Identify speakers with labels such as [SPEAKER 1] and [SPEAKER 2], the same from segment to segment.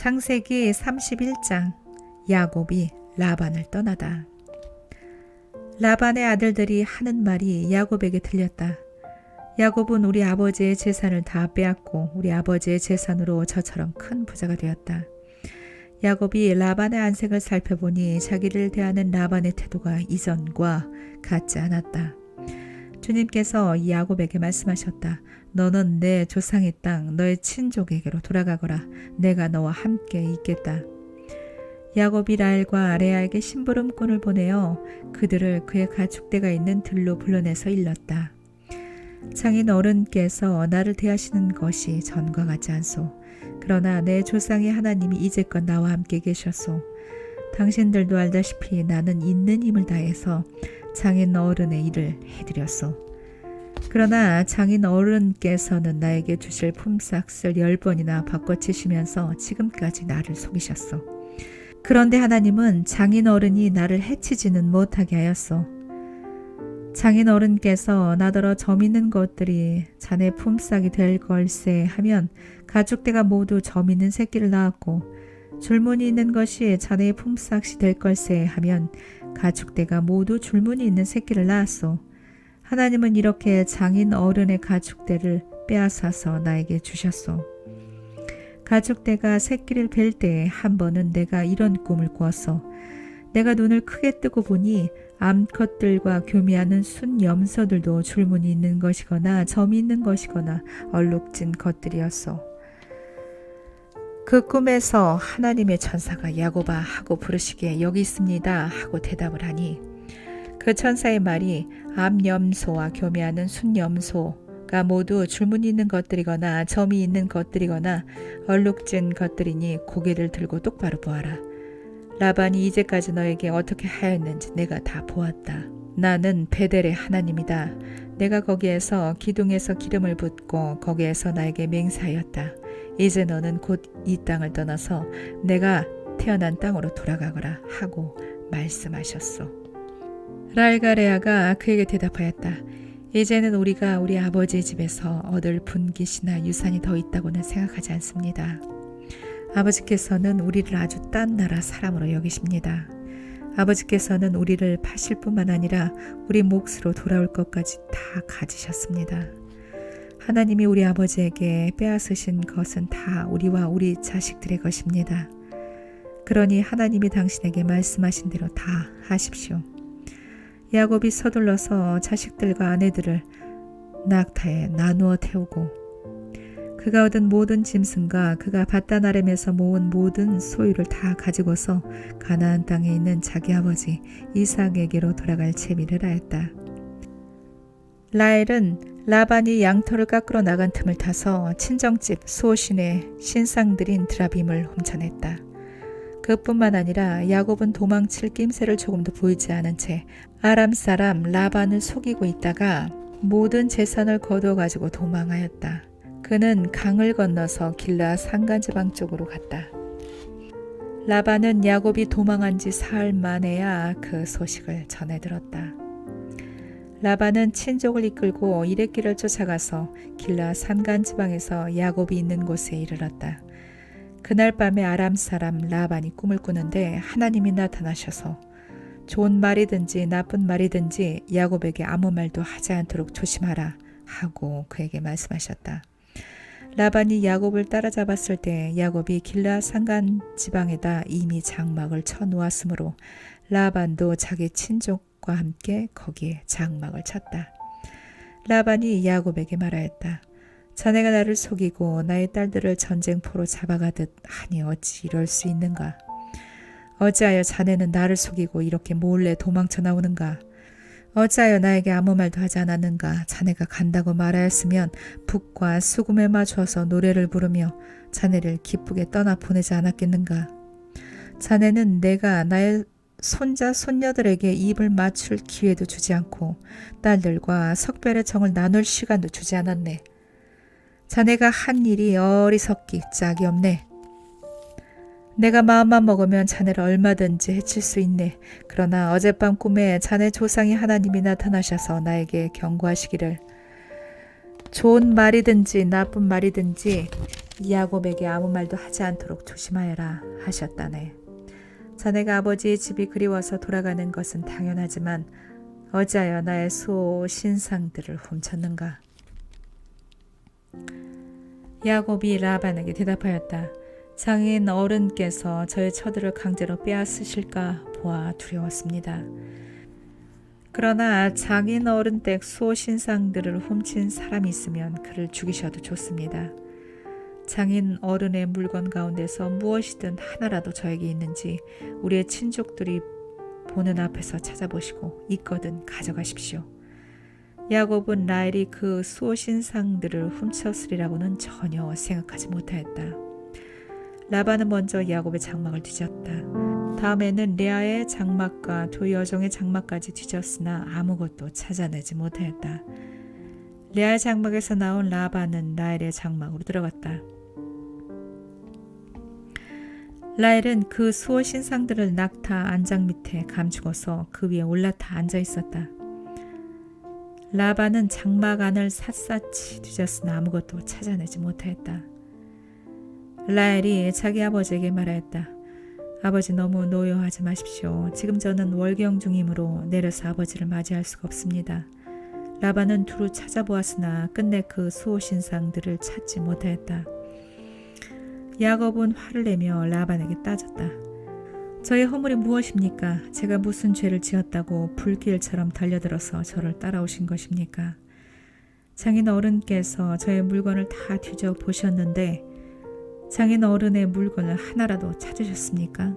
[SPEAKER 1] 창세기 31장. 야곱이 라반을 떠나다. 라반의 아들들이 하는 말이 야곱에게 들렸다. 야곱은 우리 아버지의 재산을 다 빼앗고 우리 아버지의 재산으로 저처럼 큰 부자가 되었다. 야곱이 라반의 안색을 살펴보니 자기를 대하는 라반의 태도가 이전과 같지 않았다. 주님께서 야곱에게 말씀하셨다. 너는 내 조상의 땅 너의 친족에게로 돌아가거라. 내가 너와 함께 있겠다. 야곱이 라헬과 레아에게 심부름꾼을 보내어 그들을 그의 가축대가 있는 들로 불러내서 일렀다. 장인 어른께서 나를 대하시는 것이 전과 같지 않소. 그러나 내 조상의 하나님이 이제껏 나와 함께 계셨소. 당신들도 알다시피 나는 있는 힘을 다해서 장인 어른의 일을 해드렸소. 그러나 장인 어른께서는 나에게 주실 품삯을 10번이나 바꿔치시면서 지금까지 나를 속이셨소. 그런데 하나님은 장인 어른이 나를 해치지는 못하게 하였소. 장인 어른께서 나더러 점 있는 것들이 자네 품삯이 될 걸세 하면 가축대가 모두 점 있는 새끼를 낳았고, 줄무늬 있는 것이 자네의 품삯이 될 걸세 하면 가축대가 모두 줄무늬 있는 새끼를 낳았소. 하나님은 이렇게 장인 어른의 가축대를 빼앗아서 나에게 주셨소. 가축대가 새끼를 뵐 때에 한 번은 내가 이런 꿈을 꾸었소. 내가 눈을 크게 뜨고 보니 암컷들과 교미하는 순염소들도 줄무늬 있는 것이거나 점이 있는 것이거나 얼룩진 것들이었소. 그 꿈에서 하나님의 천사가 야곱아 하고 부르시기에 여기 있습니다 하고 대답을 하니, 그 천사의 말이 암염소와 교미하는 순염소가 모두 줄무늬 있는 것들이거나 점이 있는 것들이거나 얼룩진 것들이니 고개를 들고 똑바로 보아라. 라반이 이제까지 너에게 어떻게 하였는지 내가 다 보았다. 나는 베델의 하나님이다. 내가 거기에서 기둥에서 기름을 붓고 거기에서 나에게 맹세하였다. 이제 너는 곧 이 땅을 떠나서 내가 태어난 땅으로 돌아가거라 하고 말씀하셨소. 라헬과 레아가 그에게 대답하였다. 이제는 우리가 우리 아버지의 집에서 얻을 분깃이나 유산이 더 있다고는 생각하지 않습니다. 아버지께서는 우리를 아주 딴 나라 사람으로 여기십니다. 아버지께서는 우리를 파실 뿐만 아니라 우리 몫으로 돌아올 것까지 다 가지셨습니다. 하나님이 우리 아버지에게 빼앗으신 것은 다 우리와 우리 자식들의 것입니다. 그러니 하나님이 당신에게 말씀하신 대로 다 하십시오. 야곱이 서둘러서 자식들과 아내들을 낙타에 나누어 태우고 그가 얻은 모든 짐승과 그가 밧단 아램에서 모은 모든 소유를 다 가지고서 가나안 땅에 있는 자기 아버지 이삭에게로 돌아갈 채비를 하였다. 라헬은 라반이 양털을 깎으러 나간 틈을 타서 친정집 소신의 신상들인 드라빔을 훔쳐냈다. 그뿐만 아니라 야곱은 도망칠 낌새를 조금도 보이지 않은 채 아람 사람 라반을 속이고 있다가 모든 재산을 거두어 가지고 도망하였다. 그는 강을 건너서 길라 산간지방 쪽으로 갔다. 라반은 야곱이 도망한 지 사흘 만에야 그 소식을 전해 들었다. 라반은 친족을 이끌고 이랫길을 쫓아가서 길라 산간지방에서 야곱이 있는 곳에 이르렀다. 그날 밤에 아람 사람 라반이 꿈을 꾸는데 하나님이 나타나셔서 좋은 말이든지 나쁜 말이든지 야곱에게 아무 말도 하지 않도록 조심하라 하고 그에게 말씀하셨다. 라반이 야곱을 따라잡았을 때 야곱이 길라 산간 지방에다 이미 장막을 쳐 놓았으므로 라반도 자기 친족과 함께 거기에 장막을 쳤다. 라반이 야곱에게 말하였다. 자네가 나를 속이고 나의 딸들을 전쟁포로 잡아가듯 하니 어찌 이럴 수 있는가? 어찌하여 자네는 나를 속이고 이렇게 몰래 도망쳐 나오는가? 어찌하여 나에게 아무 말도 하지 않았는가? 자네가 간다고 말하였으면 북과 수금에 맞춰서 노래를 부르며 자네를 기쁘게 떠나 보내지 않았겠는가? 자네는 내가 나의 손자 손녀들에게 입을 맞출 기회도 주지 않고 딸들과 석별의 정을 나눌 시간도 주지 않았네. 자네가 한 일이 어리석기 짝이 없네. 내가 마음만 먹으면 자네를 얼마든지 해칠 수 있네. 그러나 어젯밤 꿈에 자네 조상의 하나님이 나타나셔서 나에게 경고하시기를 좋은 말이든지 나쁜 말이든지 야곱에게 아무 말도 하지 않도록 조심하여라 하셨다네. 자네가 아버지의 집이 그리워서 돌아가는 것은 당연하지만 어찌하여 나의 소 신상들을 훔쳤는가? 야곱이 라반에게 대답하였다. 장인 어른께서 저의 처들을 강제로 빼앗으실까 보아 두려웠습니다. 그러나 장인 어른 댁 소 신상들을 훔친 사람이 있으면 그를 죽이셔도 좋습니다. 장인 어른의 물건 가운데서 무엇이든 하나라도 저에게 있는지 우리의 친족들이 보는 앞에서 찾아보시고 있거든 가져가십시오. 야곱은 라헬이 그 소 신상들을 훔쳤으리라고는 전혀 생각하지 못하였다. 라반은 먼저 야곱의 장막을 뒤졌다. 다음에는 레아의 장막과 두 여종의 장막까지 뒤졌으나 아무것도 찾아내지 못하였다. 레아의 장막에서 나온 라반은 라헬의 장막으로 들어갔다. 라헬은 그 수호 신상들을 낙타 안장 밑에 감추고서 그 위에 올라타 앉아 있었다. 라반은 장막 안을 샅샅이 뒤졌으나 아무것도 찾아내지 못하였다. 라헬이 자기 아버지에게 말하였다. 아버지 너무 노여하지 마십시오. 지금 저는 월경 중이므로 내려서 아버지를 맞이할 수가 없습니다. 라반은 두루 찾아보았으나 끝내 그 수호 신상들을 찾지 못하였다. 야곱은 화를 내며 라반에게 따졌다. 저의 허물이 무엇입니까? 제가 무슨 죄를 지었다고 불길처럼 달려들어서 저를 따라오신 것입니까? 장인 어른께서 저의 물건을 다 뒤져 보셨는데 장인 어른의 물건을 하나라도 찾으셨습니까?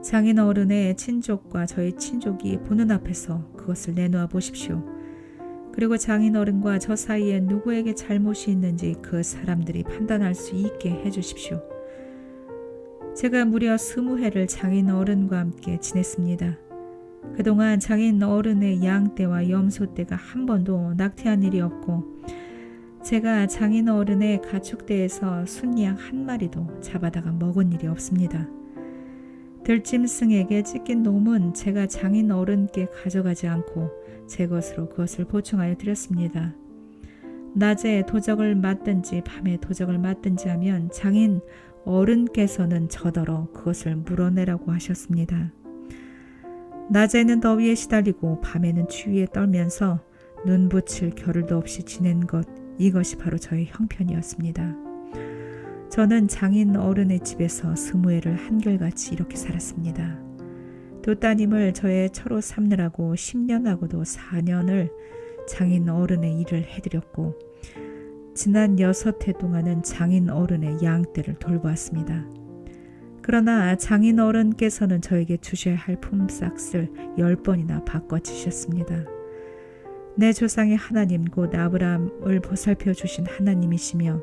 [SPEAKER 1] 장인 어른의 친족과 저희 친족이 보는 앞에서 그것을 내놓아 보십시오. 그리고 장인 어른과 저 사이에 누구에게 잘못이 있는지 그 사람들이 판단할 수 있게 해주십시오. 제가 무려 20해를 장인 어른과 함께 지냈습니다. 그동안 장인 어른의 양떼와 염소떼가 한 번도 낙태한 일이 없고 제가 장인 어른의 가축대에서 순양 한 마리도 잡아다가 먹은 일이 없습니다. 들짐승에게 찢긴 놈은 제가 장인 어른께 가져가지 않고 제 것으로 그것을 보충하여 드렸습니다. 낮에 도적을 맞든지 밤에 도적을 맞든지 하면 장인 어른께서는 저더러 그것을 물어내라고 하셨습니다. 낮에는 더위에 시달리고 밤에는 추위에 떨면서 눈 붙일 겨를도 없이 지낸 것, 이것이 바로 저의 형편이었습니다. 저는 장인 어른의 집에서 20해를 한결같이 이렇게 살았습니다. 두 따님을 저의 처로 삼느라고 10년하고도 4년을 장인 어른의 일을 해드렸고 지난 6해 동안은 장인 어른의 양떼를 돌보았습니다. 그러나 장인 어른께서는 저에게 주셔야 할 품삯을 10번이나 바꿔주셨습니다. 내 조상의 하나님 곧 아브라함을 보살펴 주신 하나님이시며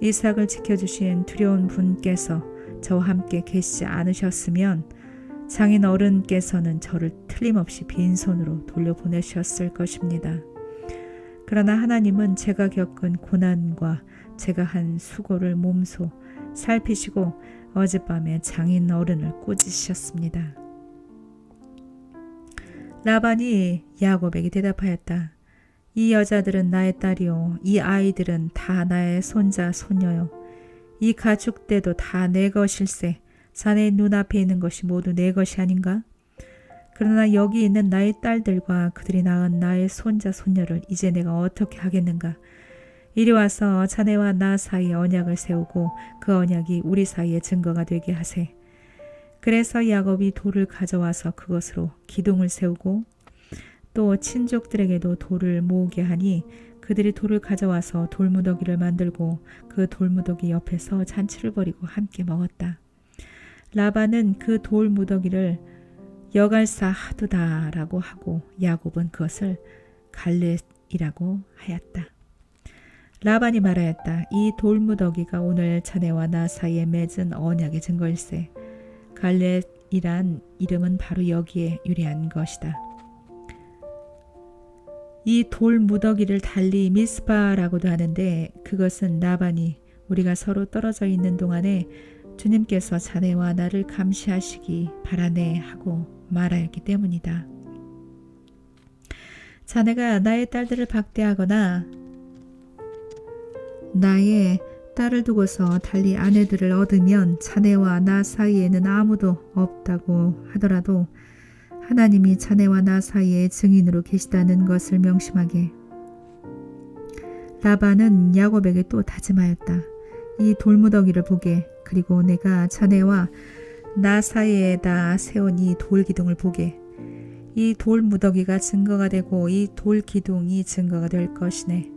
[SPEAKER 1] 이삭을 지켜주신 두려운 분께서 저와 함께 계시지 않으셨으면 장인 어른께서는 저를 틀림없이 빈손으로 돌려보내셨을 것입니다. 그러나 하나님은 제가 겪은 고난과 제가 한 수고를 몸소 살피시고 어젯밤에 장인 어른을 꾸짖으셨습니다. 라반이 야곱에게 대답하였다. 이 여자들은 나의 딸이요 이 아이들은 다 나의 손자 손녀요 이 가축대도 다 내 것일세. 자네의 눈앞에 있는 것이 모두 내 것이 아닌가? 그러나 여기 있는 나의 딸들과 그들이 낳은 나의 손자 손녀를 이제 내가 어떻게 하겠는가? 이리 와서 자네와 나 사이에 언약을 세우고 그 언약이 우리 사이에 증거가 되게 하세. 그래서 야곱이 돌을 가져와서 그것으로 기둥을 세우고 또 친족들에게도 돌을 모으게 하니 그들이 돌을 가져와서 돌무더기를 만들고 그 돌무더기 옆에서 잔치를 벌이고 함께 먹었다. 라반은 그 돌무더기를 여갈사 하두다라고 하고 야곱은 그것을 갈렛이라고 하였다. 라반이 말하였다. 이 돌무더기가 오늘 자네와 나 사이에 맺은 언약의 증거일세. 갈렛이란 이름은 바로 여기에 유래한 것이다. 이 돌무더기를 달리 미스바라고도 하는데 그것은 라반이 우리가 서로 떨어져 있는 동안에 주님께서 자네와 나를 감시하시기 바라네 하고 말하였기 때문이다. 자네가 나의 딸들을 박대하거나 나의 딸을 두고서 달리 아내들을 얻으면 자네와 나 사이에는 아무도 없다고 하더라도 하나님이 자네와 나 사이에 증인으로 계시다는 것을 명심하게. 라반은 야곱에게 또 다짐하였다. 이 돌무더기를 보게, 그리고 내가 자네와 나 사이에다 세운 이 돌기둥을 보게. 이 돌무더기가 증거가 되고 이 돌기둥이 증거가 될 것이네.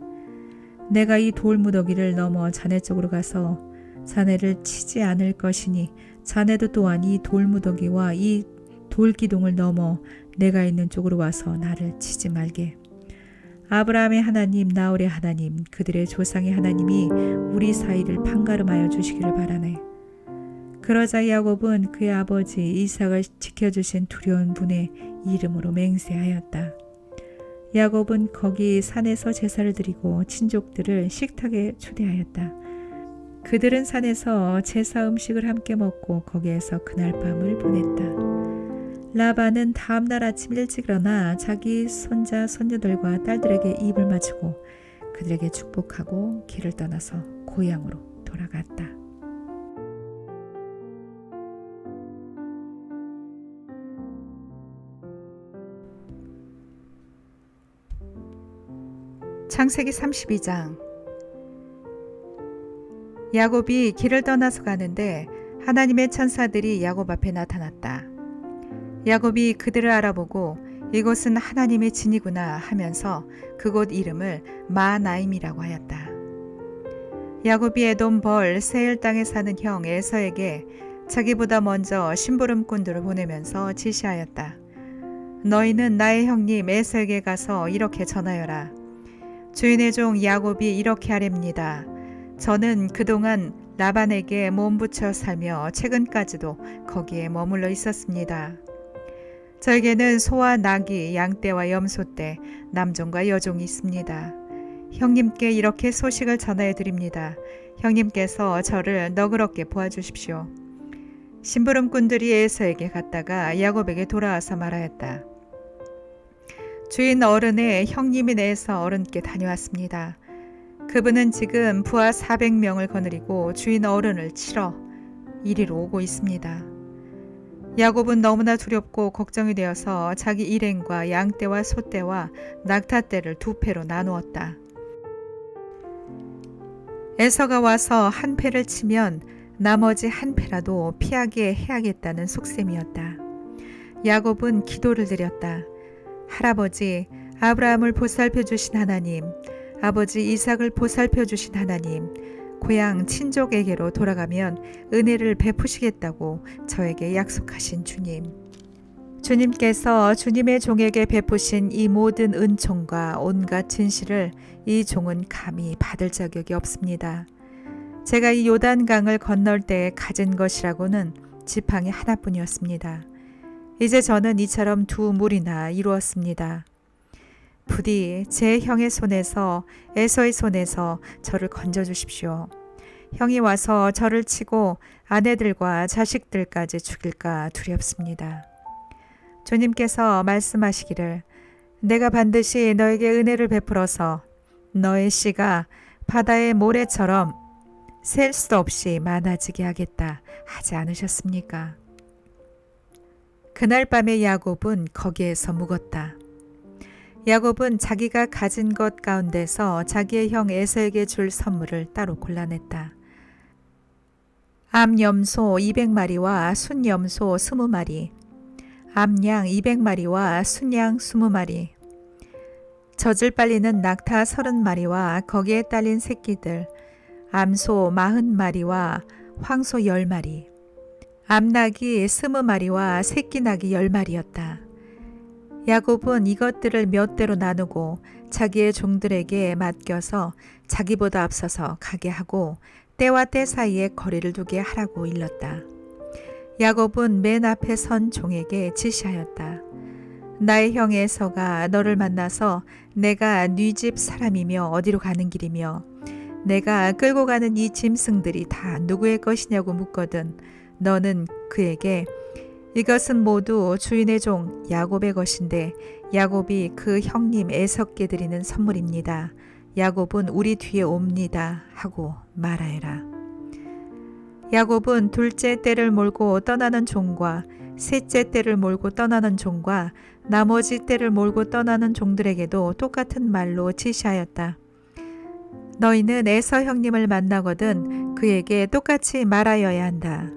[SPEAKER 1] 내가 이 돌무더기를 넘어 자네 쪽으로 가서 자네를 치지 않을 것이니 자네도 또한 이 돌무더기와 이 돌기둥을 넘어 내가 있는 쪽으로 와서 나를 치지 말게. 아브라함의 하나님, 나홀의 하나님, 그들의 조상의 하나님이 우리 사이를 판가름하여 주시기를 바라네. 그러자 야곱은 그의 아버지 이삭을 지켜주신 두려운 분의 이름으로 맹세하였다. 야곱은 거기 산에서 제사를 드리고 친족들을 식탁에 초대하였다. 그들은 산에서 제사 음식을 함께 먹고 거기에서 그날 밤을 보냈다. 라반은 다음날 아침 일찍 일어나 자기 손자 손녀들과 딸들에게 입을 맞추고 그들에게 축복하고 길을 떠나서 고향으로 돌아갔다. 창세기 32장. 야곱이 길을 떠나서 가는데 하나님의 천사들이 야곱 앞에 나타났다. 야곱이 그들을 알아보고 이곳은 하나님의 진이구나 하면서 그곳 이름을 마나임이라고 하였다. 야곱이 에돔 벌 세일 땅에 사는 형 에서에게 자기보다 먼저 심부름꾼들을 보내면서 지시하였다. 너희는 나의 형님 에서에게 가서 이렇게 전하여라. 주인의 종 야곱이 이렇게 하렵니다. 저는 그동안 라반에게 몸부쳐 살며 최근까지도 거기에 머물러 있었습니다. 저에게는 소와 나귀, 양떼와 염소떼, 남종과 여종이 있습니다. 형님께 이렇게 소식을 전하여 드립니다. 형님께서 저를 너그럽게 보아주십시오. 심부름꾼들이 에서에게 갔다가 야곱에게 돌아와서 말하였다. 주인 어른의 형님인 에서 어른께 다녀왔습니다. 그분은 지금 부하 400명을 거느리고 주인 어른을 치러 이리로 오고 있습니다. 야곱은 너무나 두렵고 걱정이 되어서 자기 일행과 양떼와 소떼와 낙타떼를 두 패로 나누었다. 에서가 와서 한 패를 치면 나머지 한 패라도 피하게 해야겠다는 속셈이었다. 야곱은 기도를 드렸다. 할아버지 아브라함을 보살펴 주신 하나님, 아버지 이삭을 보살펴 주신 하나님, 고향 친족에게로 돌아가면 은혜를 베푸시겠다고 저에게 약속하신 주님. 주님께서 주님의 종에게 베푸신 이 모든 은총과 온갖 진실을 이 종은 감히 받을 자격이 없습니다. 제가 이 요단강을 건널 때 가진 것이라고는 지팡이 하나뿐이었습니다. 이제 저는 이처럼 두 무리나 이루었습니다. 부디 제 형의 손에서 에서의 손에서 저를 건져주십시오. 형이 와서 저를 치고 아내들과 자식들까지 죽일까 두렵습니다. 주님께서 말씀하시기를 내가 반드시 너에게 은혜를 베풀어서 너의 씨가 바다의 모래처럼 셀 수 없이 많아지게 하겠다 하지 않으셨습니까? 그날 밤에 야곱은 거기에서 묵었다. 야곱은 자기가 가진 것 가운데서 자기의 형 에서에게 줄 선물을 따로 골라냈다. 암염소 200마리와 순염소 20마리, 암양 200마리와 순양 20마리, 젖을 빨리는 낙타 30마리와 거기에 딸린 새끼들, 암소 40마리와 황소 10마리, 암낙이 20마리와 새끼낙이 10마리였다. 야곱은 이것들을 몇 대로 나누고 자기의 종들에게 맡겨서 자기보다 앞서서 가게 하고 때와 때 사이에 거리를 두게 하라고 일렀다. 야곱은 맨 앞에 선 종에게 지시하였다. 나의 형 에서가 너를 만나서 내가 네 집 사람이며 어디로 가는 길이며 내가 끌고 가는 이 짐승들이 다 누구의 것이냐고 묻거든 너는 그에게 이것은 모두 주인의 종 야곱의 것인데 야곱이 그 형님 에서께 드리는 선물입니다. 야곱은 우리 뒤에 옵니다 하고 말하여라. 야곱은 둘째 떼를 몰고 떠나는 종과 셋째 떼를 몰고 떠나는 종과 나머지 떼를 몰고 떠나는 종들에게도 똑같은 말로 지시하였다. 너희는 에서 형님을 만나거든 그에게 똑같이 말하여야 한다.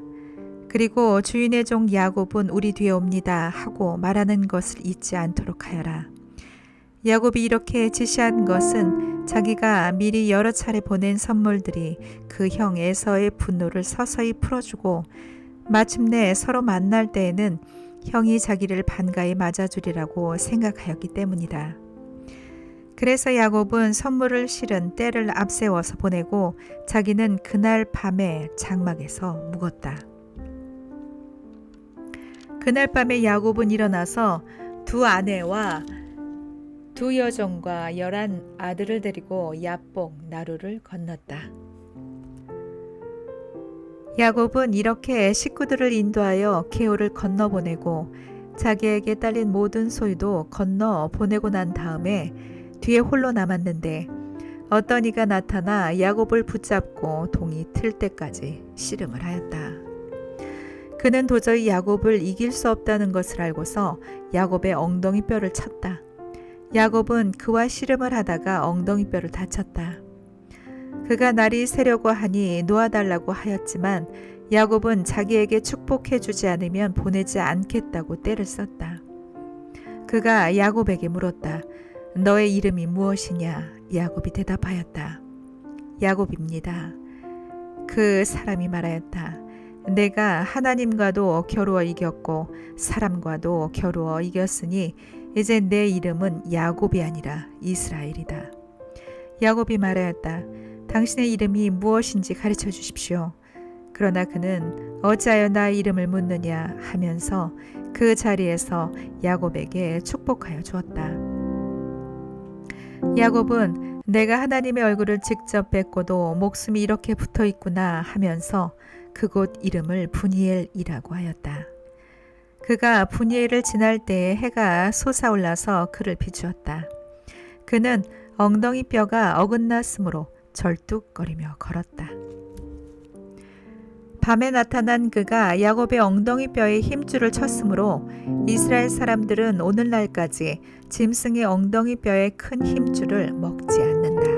[SPEAKER 1] 그리고 주인의 종 야곱은 우리 뒤에 옵니다 하고 말하는 것을 잊지 않도록 하여라. 야곱이 이렇게 지시한 것은 자기가 미리 여러 차례 보낸 선물들이 그 형 에서의 분노를 서서히 풀어주고 마침내 서로 만날 때에는 형이 자기를 반가이 맞아주리라고 생각하였기 때문이다. 그래서 야곱은 선물을 실은 떼를 앞세워서 보내고 자기는 그날 밤에 장막에서 묵었다. 그날 밤에 야곱은 일어나서 두 아내와 두 여종과 11 아들을 데리고 야복 나루를 건넜다. 야곱은 이렇게 식구들을 인도하여 게오를 건너보내고 자기에게 딸린 모든 소유도 건너 보내고 난 다음에 뒤에 홀로 남았는데 어떤 이가 나타나 야곱을 붙잡고 동이 틀 때까지 씨름을 하였다. 그는 도저히 야곱을 이길 수 없다는 것을 알고서 야곱의 엉덩이 뼈를 쳤다. 야곱은 그와 씨름을 하다가 엉덩이 뼈를 다쳤다. 그가 날이 새려고 하니 놓아달라고 하였지만 야곱은 자기에게 축복해 주지 않으면 보내지 않겠다고 떼를 썼다. 그가 야곱에게 물었다. 너의 이름이 무엇이냐? 야곱이 대답하였다. 야곱입니다. 그 사람이 말하였다. 내가 하나님과도 겨루어 이겼고 사람과도 겨루어 이겼으니 이제 내 이름은 야곱이 아니라 이스라엘이다. 야곱이 말하였다. 당신의 이름이 무엇인지 가르쳐 주십시오. 그러나 그는 어찌하여 나의 이름을 묻느냐 하면서 그 자리에서 야곱에게 축복하여 주었다. 야곱은 내가 하나님의 얼굴을 직접 뵙고도 목숨이 이렇게 붙어 있구나 하면서 그곳 이름을 분이엘이라고 하였다. 그가 분이엘을 지날 때에 해가 솟아올라서 그를 비추었다. 그는 엉덩이 뼈가 어긋났으므로 절뚝거리며 걸었다. 밤에 나타난 그가 야곱의 엉덩이 뼈에 힘줄을 쳤으므로 이스라엘 사람들은 오늘날까지 짐승의 엉덩이 뼈에 큰 힘줄을 먹지 않는다.